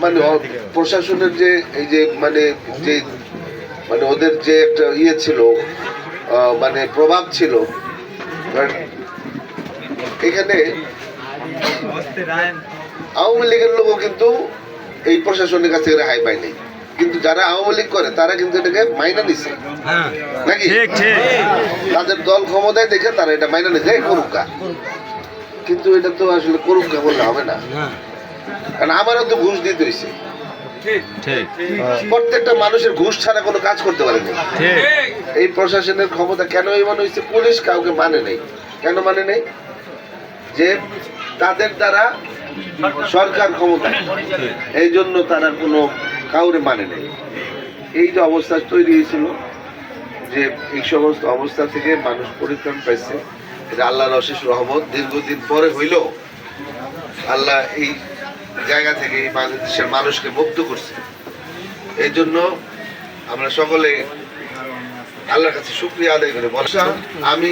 মানে প্রশাসনের যে এই যে মানে ওদের যে একটা ইয়ে ছিল, মানে প্রভাব ছিল এখানে, আওয়ামী লীগের লোকও কিন্তু এই প্রশাসনের কাছে রেহাই পায়নি, কিন্তু যারা আওয়ামী লীগ করে তারা কিন্তু এটাকে মাইনা নিচ্ছে নাকি, তাদের দল ক্ষমতায় দেখে তারা এটা মাইনা নিচ্ছে করুকা, কিন্তু এটা তো আসলে করুকা বললে হবে না, কারণ আমারও তো ঘুষ দিতে হয়েছে। প্রত্যেকটা মানুষের ঘুষ ছাড়া কোনো কাজ করতে পারে না। এই প্রশাসনের ক্ষমতা কেন এমন হয়েছে? পুলিশ কাউকে মানে নেই। কেন মানে নেই? যে তাদের দ্বারা সরকার ক্ষমতা, এই জন্য তারা কোনো কাউরে মানে নেই। এই যে অবস্থা তৈরি হয়েছিল, যে এই সমস্ত অবস্থা থেকে মানুষ পরিত্রাণ পাইছে, এটা আল্লাহর অশেষ রহমত। দীর্ঘদিন পরে হইল আল্লাহ এই জায়গা থেকে এই বাংলাদেশের মানুষকে মুক্ত করছে। এই জন্য আমরা সকলে আল্লাহর কাছে শুকরিয়া আদায় করে বলছি, আমি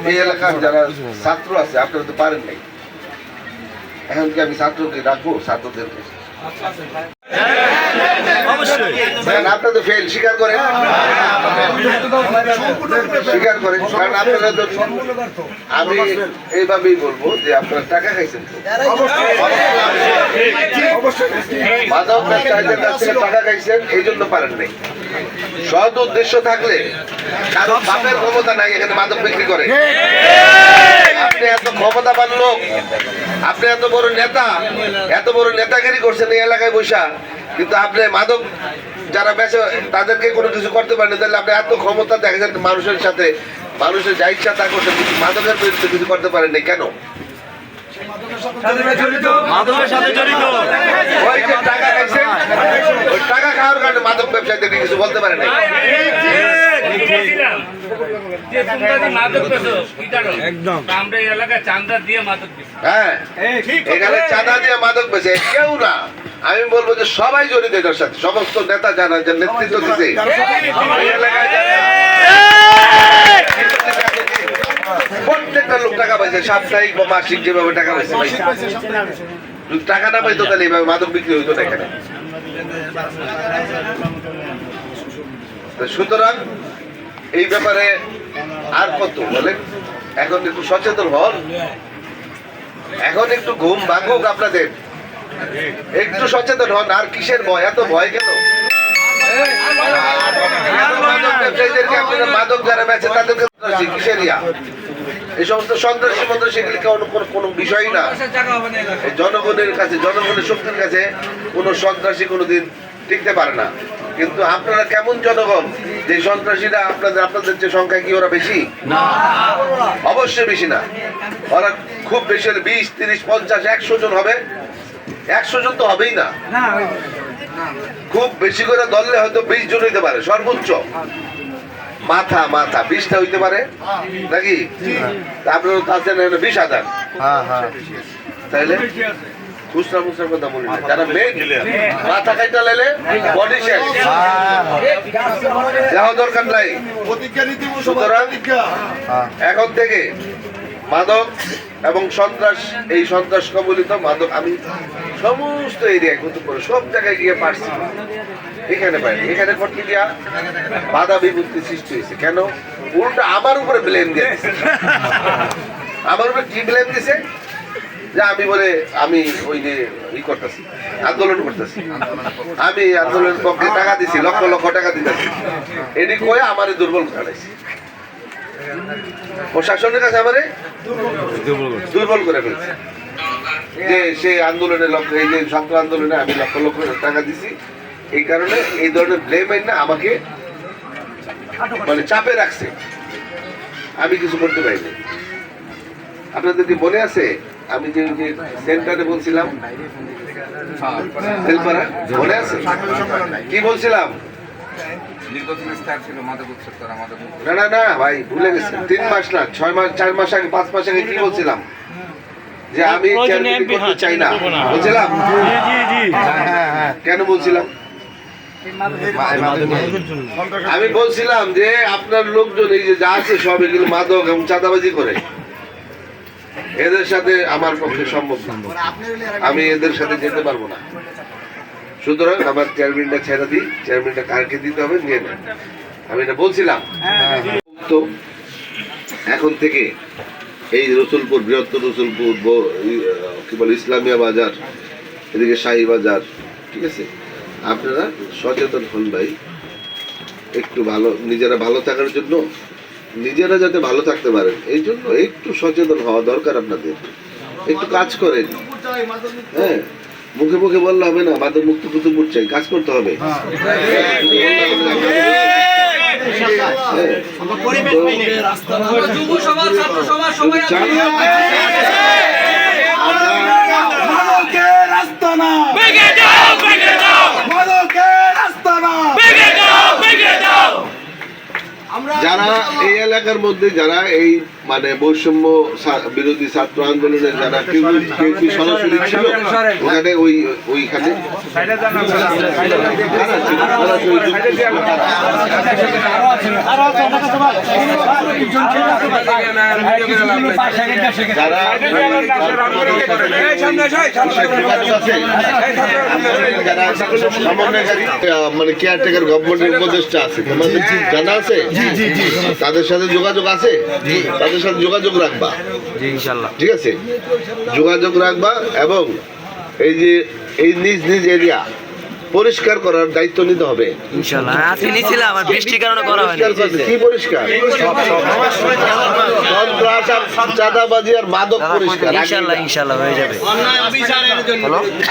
এই এলাকার যারা ছাত্র আছে, আপনারা তো পারেন নাই, এখন কি আমি ছাত্রদের রাখবো? ছাত্রদেরকে আপনারা তো ফেল স্বীকার করেন, স্বীকার করেন, কারণ আপনারা তো, আমি এইভাবেই বলবো যে আপনারা টাকা খাইছেন, মাদক ব্যবসায়ীদের কাছ থেকে টাকা খাইছেন, এই জন্য পারেন নাই। সৎ উদ্দেশ্য থাকলে, কারণ বাপের ক্ষমতা নাই এখানে মাদক বিক্রি করে, আপনি এত ক্ষমতাবান লোক, আপনি এত বড় নেতা, এত বড় নেতাগিরি করছেন এই এলাকায় বসা, কিন্তু আপনি মাদক যারা বেঁচে তাদেরকে কোনো কিছু করতে পারেন, তাহলে আপনি এত ক্ষমতা দেখেছেন মানুষের সাথে, মানুষের যা ইচ্ছা তা করছেন, কিন্তু মাদকের বিরুদ্ধে কিছু করতে পারেননি কেন? ওই যে টাকা খাইছেন, ওই টাকা খাওয়ার কারণে মাদক ব্যবসায়ীদেরকে কিছু বলতে পারে নাই। হ্যাঁ, এখানে চাঁদা দিয়ে মাদক বেচে কেউ না, আমি বলবো যে সবাই জড়িত এটার সাথে, সমস্ত নেতা যারা যে নেতৃত্ব দিচ্ছে প্রত্যেকটা লোক টাকা পাইছে, সাপ্তাহিক বা মাসিক যেভাবে টাকা পাইছে, টাকা না পাইতো তাহলে এইভাবে মাদক বিক্রি হইতো না এখানে। সুতরাং এই ব্যাপারে আর কত বলে, এখন একটু সচেতন হন, এখন একটু ঘুম ভাঙুক আপনাদের, একটু সচেতন হন। আর কিসের ভয়? এত ভয় কেন? মাদক ব্যবসায়ীদেরকে, আপনারা মাদক যারা বেচে তাদেরকে কিসের ইয়া? এই সমস্ত সন্ত্রাসী মন্ত্রাসী কোনো বিষয় না। জনগণের কাছে, জনগণের শক্তির কাছে কোনো সন্ত্রাসী কোনোদিন টিকতে পারে না। কিন্তু আপনারা কেমন জনগণ যে সন্ত্রাসীরা আপনাদের যে সংখ্যা কি ওরা বেশি? অবশ্যই বেশি না। ওরা খুব বেশি হলে 20, 30, 50, 100 জন হবে। 100 জন তো হবেই না, খুব বেশি করে ধরলে হয়তো 20 জন হইতে পারে সর্বোচ্চ, মাথা 20টা হইতে পারে নাকি? তারপরে আছেন 20,000, তাইলে খুচরা মুচরার কথা বলি না, যারা মেন মাথা খাইতে লাইলে বডি শেষ, যাওয়া দরকার নাই। সুতরাং এখন থেকে মাদক এবং সন্ত্রাস, এই সন্ত্রাস কবলিত মাদক আমি সমস্ত এরিয়ায় কিন্তু করে সব জায়গায় গিয়ে পারছি, এখানে পাইনি। এখানে করতে গিয়া বাধা বিপত্তি সৃষ্টি হয়েছে কেন? উল্টা আমার উপরে ব্লেম দিয়ে দিচ্ছে। আমার উপরে কি ব্লেম দিছে? যে আমি বলে আমি ওই যে ই করতেছি, আন্দোলন করতেছি, আমি আন্দোলনের পক্ষে টাকা দিছি, লক্ষ লক্ষ টাকা দিতেছি, এটি কয়ে আমারে দুর্বল করাইছে। প্রশাসনের কাছে আমারে দুর্বল করে ফেলছে, যে সেই আন্দোলনে লক্ষ, এই যে ছাত্র আন্দোলনে আমি লক্ষ লক্ষ টাকা দিছি, এই কারণে এই ধরনের ব্লেম না আমাকে মানে চাপে রাখছে, আমি কিছু করতে পারিনি। আপনাদের কি মনে আছে আমি যে সেন্টারে বলছিলাম, মনে আছে কি বলছিলাম? না না ভাই, ভুলে গেছি। 3 মাস না, 6 মাস, 4 মাস আগে, 5 মাস আগে কি বলছিলাম? যে আমি করতে চাই না বলছিলাম। কেন বলছিলাম? আমি বলছিলাম যে আপনার লোকজন এই যে যা আছে সব এগুলো মাদক এবং চাঁদাবাজি করে, এদের সাথে আমার পক্ষে সম্ভব না, আমি এদের সাথে যেতে পারবো না। সুতরাং আমার চেয়ারম্যানটা ছেড়ে দিই, চেয়ারম্যানটা কারকে দিতে হবে নিয়ে নেন। আমি এটা বলছিলাম। তো এখন থেকে এই রসুলপুর, বৃহত্তর রসুলপুর, কি বলে ইসলামিয়া বাজার, এদিকে শাহী বাজার, ঠিক আছে, আপনারা সচেতন হন ভাই। একটু ভালো, নিজেরা ভালো থাকার জন্য, নিজেরা যাতে ভালো থাকতে পারেন এই জন্য একটু সচেতন হওয়া দরকার আপনাদের। একটু কাজ করেন। হ্যাঁ, মুখে মুখে বললে হবে না মাদক মুক্ত কুতুবপুর চাই, কাজ করতে হবে। যারা এই এলাকার মধ্যে যারা এই মানে বৈষম্য বিরোধী ছাত্র আন্দোলনের যারা কেউ সরাসরি ছিল ওখানে ওইখানে যারা সমন্বয়কারী মানে কেয়ারটেকার গভর্নমেন্টের উপদেষ্টা আছে, তোমাদের জানা আছে? তাদের সাথে যোগাযোগ আছে, তাদের সাথে যোগাযোগ রাখবা, ঠিক আছে, যোগাযোগ রাখবা। এবং এই যে এই নিজ নিজ এরিয়া পরিষ্কার করার দায়িত্ব নিতে হবে ইনশাআল্লাহ। আজকে নিছিলাম, আর বৃষ্টির কারণে করা হয়নি। কি পরিষ্কার? সন্ত্রাস আর চাঁদাবাজি আর মাদক পরিষ্কার ইনশাআল্লাহ হয়ে যাবে।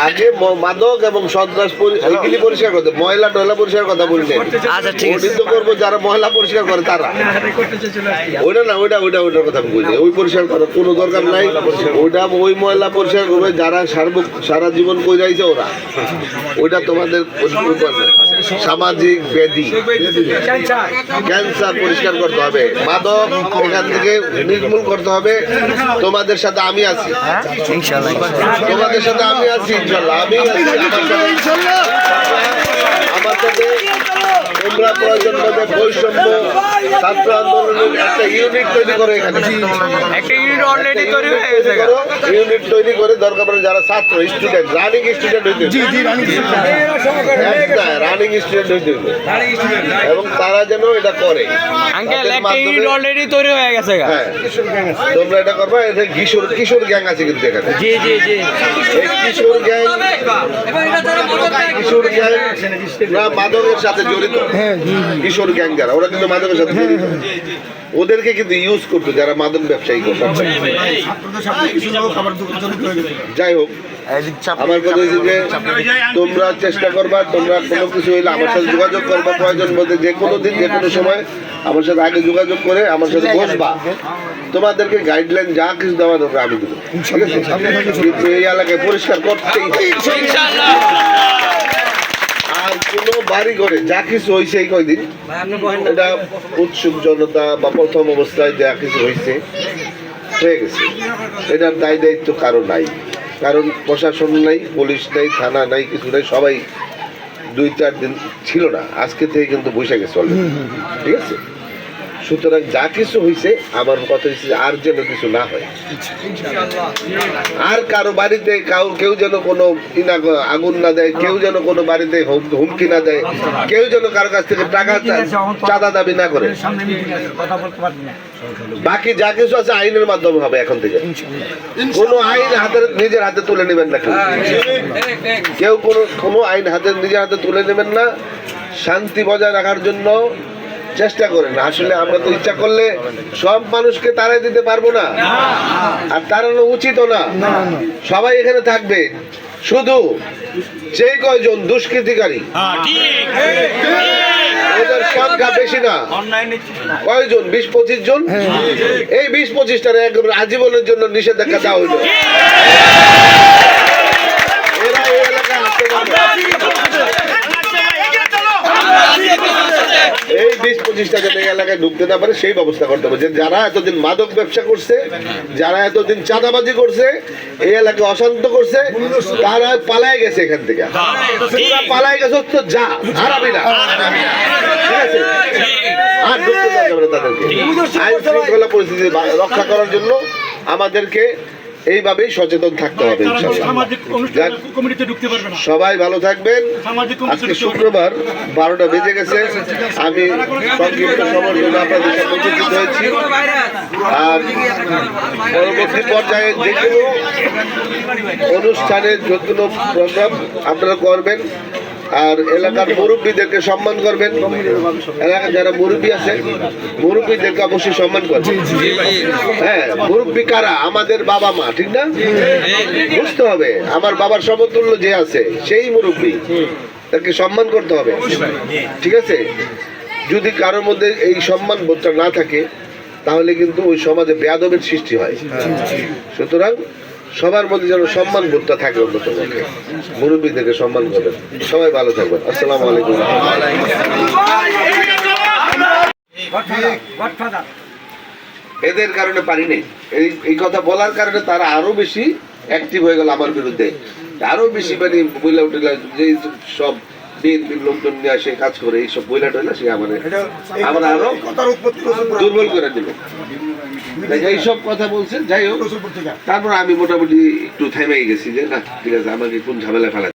আগে মাদক এবং সন্ত্রাস এইগুলি পরিষ্কার করতে, ময়লা টয়লা পরিষ্কার কথা বলি না। আচ্ছা ঠিক আছে, করবো যারা ময়লা পরিষ্কার করে তারা, ওইটা না, ওইটার কথা আমি বলি। ওই পরিষ্কার করার কোনো দরকার নাই। ওইটা ওই ময়লা পরিষ্কার করবে যারা সারা জীবন কই যাইছে ওরা। ওইটা তোমাদের সামাজিক ব্যাধি, ক্যান্সার পরিষ্কার করতে হবে, মাদক এখান থেকে নির্মূল করতে হবে। তোমাদের সাথে আমি আছি ইনশাআল্লাহ, তোমাদের সাথে আমি আছি ইনশাআল্লাহ, আমি আছি আমার সাথে। তোমরা প্রয়োজন মধ্যে বৈষম্য ছাত্র আন্দোলনের একটা ইউনিট তৈরি করো, এখানে একটা ইউনিট অলরেডি তৈরি হয়ে গেছে, ইউনিট তৈরি করে দরকার পড়ে যারা ছাত্র স্টুডেন্ট, রানিং স্টুডেন্ট হইতে, রানিং স্টুডেন্ট হইতে এবং তারা যেন এটা করে। আঙ্কেল একটা ইউনিট অলরেডি তৈরি হয়ে গেছে। হ্যাঁ, তোমরা এটা করবা। এতে কিশোর গ্যাং আছে কিন্তু এখানে। জি জি জি, কিশোর গ্যাং মাদকের সাথে জড়িত। কিশোর গ্যাং যারা, ওরা কিন্তু মাদকের সাথে জড়িত। ওদেরকে কিন্তু ইউজ করতো যারা মাদক ব্যবসায়ী করতো। যাই হোক, আমার কথা হচ্ছে যে তোমরা চেষ্টা করবা, তোমরা কোনো কিছু হইলে আমার সাথে যোগাযোগ করবা। প্রয়োজন মধ্যে যে কোনো দিন যে কোনো সময় আমার সাথে আগে যোগাযোগ করে আমার সাথে বসবা। তোমাদেরকে গাইডলাইন যা কিছু দেওয়া দরকার আমি দেবো, ঠিক আছে? কিন্তু এই এলাকায় পরিষ্কার করতেই, আর কোনো বাড়ি ঘরে যা কিছু হয়েছে এই কয়দিন, এটা উৎসুক জনতা বা প্রথম অবস্থায় যা কিছু হয়েছে হয়ে গেছে, এটার দায় দায়িত্ব কারো নাই। কারণ প্রশাসন নাই, পুলিশ নাই, থানা নাই, কিছু নাই। সবাই 2-4 দিন ছিল না, আজকে থেকে কিন্তু বসে গেছে অলরেডি, ঠিক আছে? সুতরাং যা কিছু হয়েছে, আমার কথা হচ্ছে আর যেন কিছু না হয়, আর কারো বাড়িতে কেউ যেন কোনো আগুন না দেয়, কেউ যেন কোনো বাড়িতে হুমকি না দেয়, কেউ যেন কারো কাছ থেকে টাকা চাঁদা দাবি না করে। বাকি যা কিছু আছে আইনের মাধ্যমে হবে এখন থেকে। কোনো আইন নিজের হাতে তুলে নেবেন না, কেউ কোনো আইন নিজের হাতে তুলে নেবেন না। শান্তি বজায় রাখার জন্য চেষ্টা করেন। আসলে আমরা তো ইচ্ছা করলে সব মানুষকে তাড়াই দিতে পারবো না, আর তাড়ানো উচিত না। সবাই এখানে থাকবে, শুধু যে কয়জন দুষ্কৃতিকারী ওদের সংখ্যা বেশি না, কয়জন 20-25 জন, এই 20-25টার একদম আজীবনের জন্য নিষেধাজ্ঞা দেওয়া হইল। এরা এই এলাকায় আসতে পারবে, এই 20-25টা যেন এই এলাকায় ঢুকতে না পারে সেই ব্যবস্থা করতে হবে। যে যারা এতদিন মাদক ব্যবসা করছে, যারা এতদিন চাঁদাবাজি করছে, এই এলাকায় অশান্ত করছে, তারা পালায় গেছে এখান থেকে। পালায় গেছে তো যা হারাবি না, ঠিক আছে? আর ঢুকতে দেওয়া যাবে না তাদেরকে। আইন শৃঙ্খলা পরিস্থিতি রক্ষা করার জন্য আমাদেরকে এইভাবেই সচেতন থাকতে হবে ইনশাআল্লাহ। সামাজিক অনুষ্ঠান কমিটিতে ঢুকতে পারবে না। সবাই ভালো থাকবেন। সামাজিক আজকে শুক্রবার 12টা বেজে গেছে, আমি সংক্ষিপ্ত সময়ের জন্য আপনাদের সামনে উপস্থিত হয়েছি। আর পরবর্তী পর্যায়ে যে কোনো অনুষ্ঠানের যে কোনো প্রোগ্রাম আপনারা করবেন, আর এলাকার মুরব্বীদেরকে সম্মান করবেন। এলাকার যারা মুরব্বী আছে মুরব্বীদেরকে অবশ্যই সম্মান করবেন। হ্যাঁ, মুরব্বী কারা? আমাদের বাবা মা, ঠিক না? বুঝতে হবে আমার বাবার সমতুল্য যে আছে সেই মুরব্বী, তাকে সম্মান করতে হবে, ঠিক আছে? যদি কারোর মধ্যে এই সম্মান বোধটা না থাকে তাহলে কিন্তু ওই সমাজে বেয়াদবের সৃষ্টি হয়। সুতরাং সবার মধ্যে যেন সম্মান বোধটা থাকে, অন্তত মুরব্বীদেরকে সম্মান করবেন। সবাই ভালো থাকবেন। আসসালামু আলাইকুম। এদের কারণে পারি নেই, এই কথা বলার কারণে তারা আরো বেশি অ্যাক্টিভ হয়ে গেল আমার বিরুদ্ধে, আরো বেশি মানে বইলা উঠিলা যে সব বিএনপির লোকজন নিয়ে আসে কাজ করে, এইসব বইলা টইলা সে আমাদের আরো দুর্বল করে দিল। এইসব কথা বলছেন, যাই হোক, তারপর আমি মোটামুটি একটু থেমে গেছি যে না ঠিক আছে, আমাকে কোন ঝামেলা ফেলা